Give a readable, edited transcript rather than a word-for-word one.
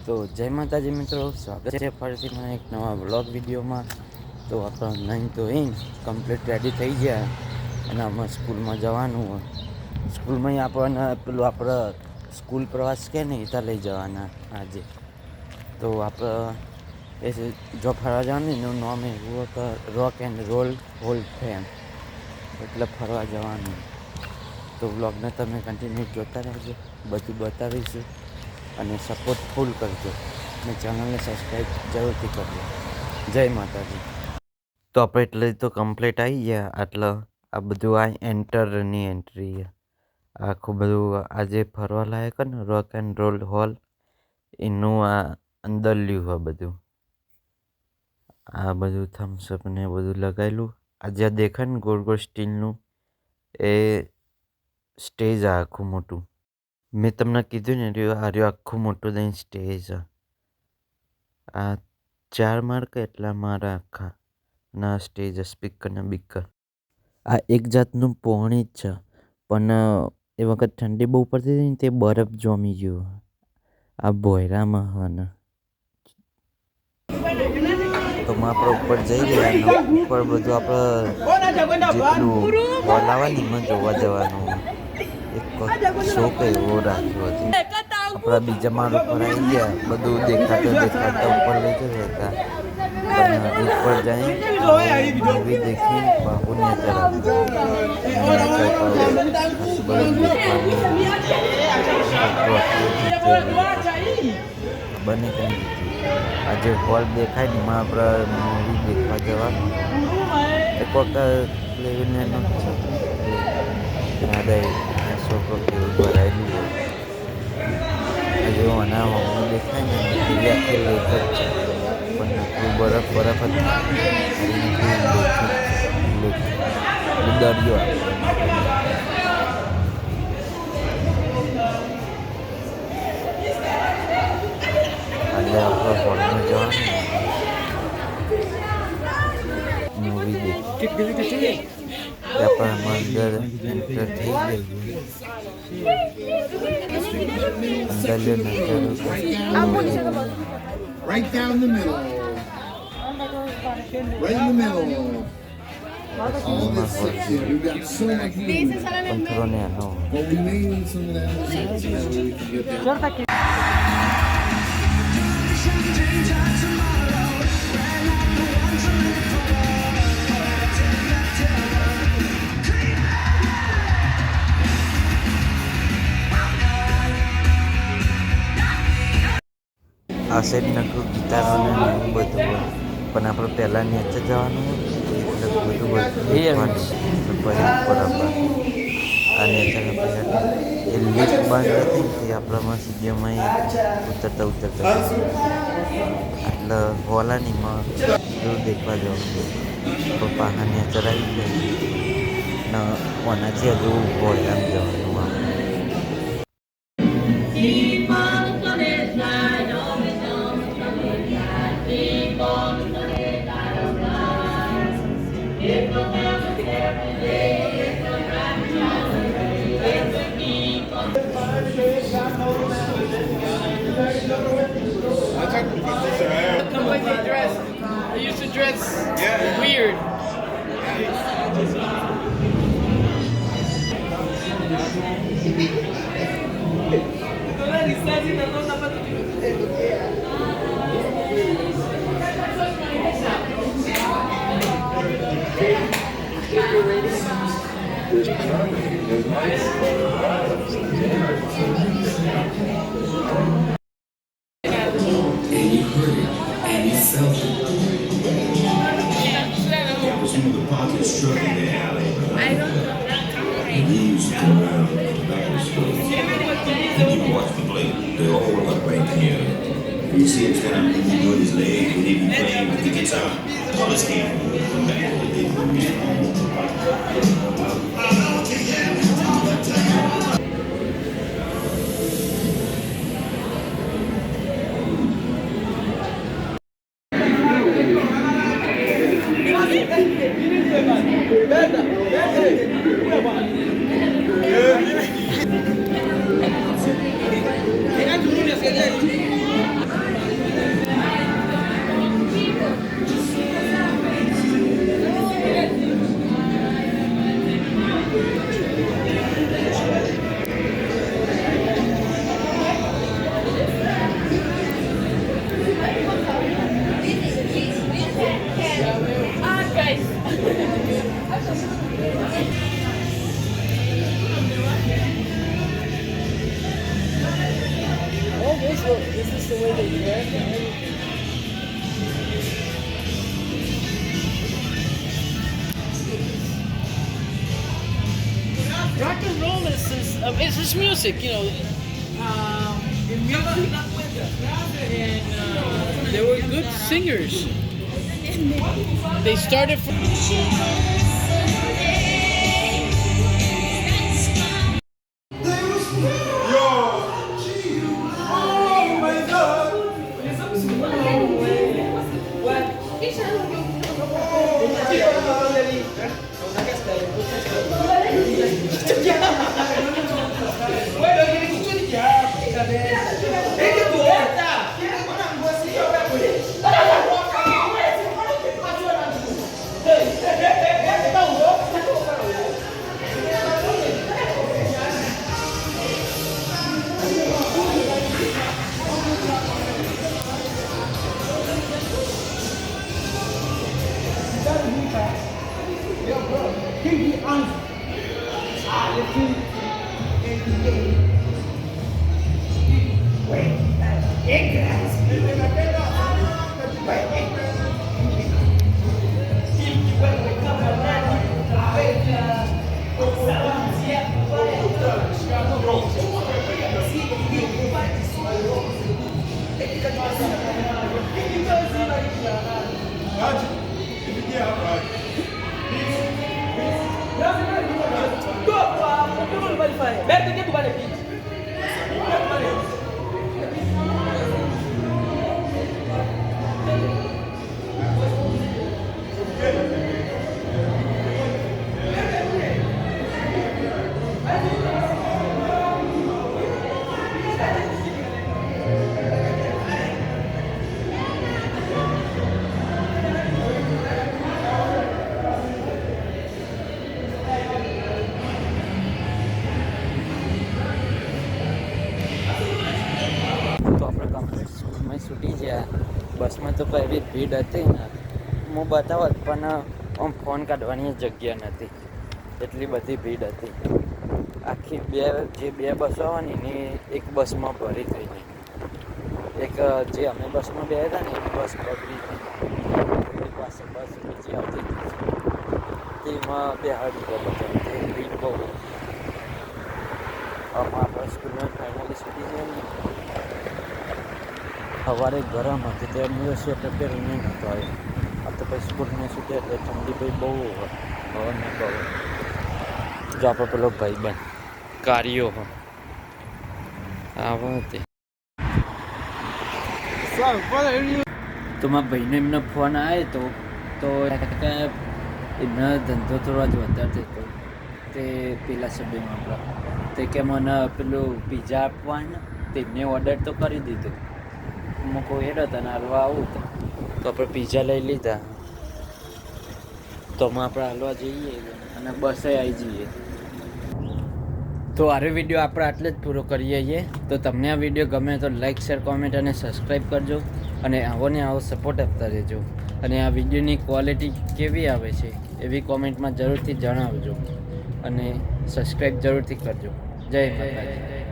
તો જય માતાજી મિત્રો, સ્વાગત છે ફરીથી મને એક નવા વ્લોગ વિડીયોમાં. તો આપણે નહીં તો કમ્પ્લીટ રેડી થઈ ગયા અને અમે સ્કૂલમાં જવાનું હોય. સ્કૂલમાં આપણને પેલું આપણે સ્કૂલ પ્રવાસ કે ને ત્યાં લઈ જવાના આજે. તો આપણે એ જો ફરવા જવાનું એનું નામ એવું કે rock and roll hall fame, એટલે ફરવા જવાનું. તો વ્લોગને તમે કન્ટિન્યુ જોતા રહેજો, બધું બતાવીશું અને સપોર્ટ ફૂલ કરજો અને ચેનલને સબસ્ક્રાઈબ જરૂરથી કરજો. જય માતાજી. તો આપણે એટલે તો કમ્પ્લીટ આવી ગયા. એટલે આ બધું આ એન્ટરની એન્ટ્રી આખું બધું આજે ફરવા લાયક ને રોક એન્ડ રોલ હોલ એનું આ અંદર લ્યું હોય બધું. આ બધું થમ્સઅપ ને બધું લગાવેલું. આજે દેખાય ને ગોળ ગોળ સ્ટીલનું એ સ્ટેજ આ આખું મોટું. મેં તમને કીધું ને આ રહ્યું આખું મોટું દહીં સ્ટેજ. આ 4 માળ કે એટલા મારા આખા ના સ્ટેજ સ્પીકરના બીકર. આ એક જાતનું પોણી જ છે, પણ એ વખત ઠંડી બહુ પડતી હતી ને તે બરફ જામી ગયો. આ ભોયરામાં હને તો આપણે ઉપર જઈ ગયા. ઉપર બધું આપણે જેટલું હોલ આવે ને એમાં જોવા જવાનું. એક શો કે એવો રાખ્યો હતો. આપણા બીજા માળ ઉપર આવી ગયા. બધું દેખાતા ઉપર લઈ જતા હતા. પણ ઉપર જઈ મૂવી દેખી બાહુની તરફ બને કંઈ આજે હોલ દેખાય ને એમાં આપણે મૂવી દેખવા જવાનું. એક વખત લેવીને છોકરો કેવું ભરાયેલું હોય જેવું આના હોમનું દેખાય ને એવી આખી લેક જ છે, પણ આટલું બરફ જ દરિયો આજે આપણે હોલમાં જવાનું મૂવી દેખી. આપણે અંદર એન્ટર થઈ જઈએ. અંદર Right down the middle. Right in the middle. All this section, you got so much room. controne ano. But we may need some of that other section so we can get that. આ side નકરું ગીતારોને એવું બધું હોય, પણ આપણે પહેલાં નીચે જવાનું એટલે બધું દેખવાનું. પછી ઉપર આપણે આ નીચે એ લિફ્ટ બંધ હતી તે આપણામાં સીડીઓમાં ઉતરતા એટલે હોલાનીમાં બધું દેખવા જવાનું. તો પાહા નીચે આવી જાય ને ઓનાથી હજુ ભોયરામ જવાનું આપણે. Come with me dress. I used to dress weird. Some of the pockets struck in the alley. And he used to come around the back of the store. You watch the plate. They all up right here. You see him stand up and doing his leg and he be playing with the guitar. All this came from back in the day. is the way they dress and everything. Rock and roll is it's just music, you know. In music, and they were good singers. They started from. છૂટી ગયા બસમાં તો એવી ભીડ હતી ને હું બતાવત પણ આમ ફોન કાઢવાની જગ્યા નથી એટલી બધી ભીડ હતી આખી બે બસો આવવાની ને એક બસમાં ભરી થઈ ગઈ એક જે અમે બસમાં બે હતા ને એક બસ બગડી ગઈ પાસે બસ બીજી આવતી તેમાં બે હાડી બધા તે ભીડ બહુ આપણા સ્કૂલમાં ફાઇનલી છૂટી જાય ને સવારે ગરમ હતી તે મેં સ્વેટર પહેરી નહીં નહોતો આવ્યો આ તો પછી સ્કૂલમાં છૂટે એટલે ઠંડી ભાઈ બહુ હવા ને બહુ જો આપણો પેલો ભાઈબંધ કાર્યો હો આવો તે તો મારા ભાઈને એમનો ફોન આવ્યો તો એમનો ધંધો થોડો જ વધારે થતો તે પેલા સમયમાં આપણા તે કે મને પેલું પિઝા આપવાને તેમને ઓર્ડર તો કરી દીધો હું કોઈ હેડો તને હાલવા આવું તો આપણે પિઝા લઈ લીધા તો આપણે હાલવા જઈએ અને બસે આવી જઈએ તો આરો વિડીયો આપણે આટલે જ પૂરો કરીએ છીએ તો તમને આ વિડીયો ગમે તો લાઇક શેર કોમેન્ટ અને સબસ્ક્રાઈબ કરજો અને આવો ને આવો સપોર્ટ આપતા રહેજો અને આ વિડીયોની ક્વોલિટી કેવી આવે છે એવી કોમેન્ટમાં જરૂરથી જણાવજો અને સબસ્ક્રાઈબ જરૂરથી કરજો જય માતાજી.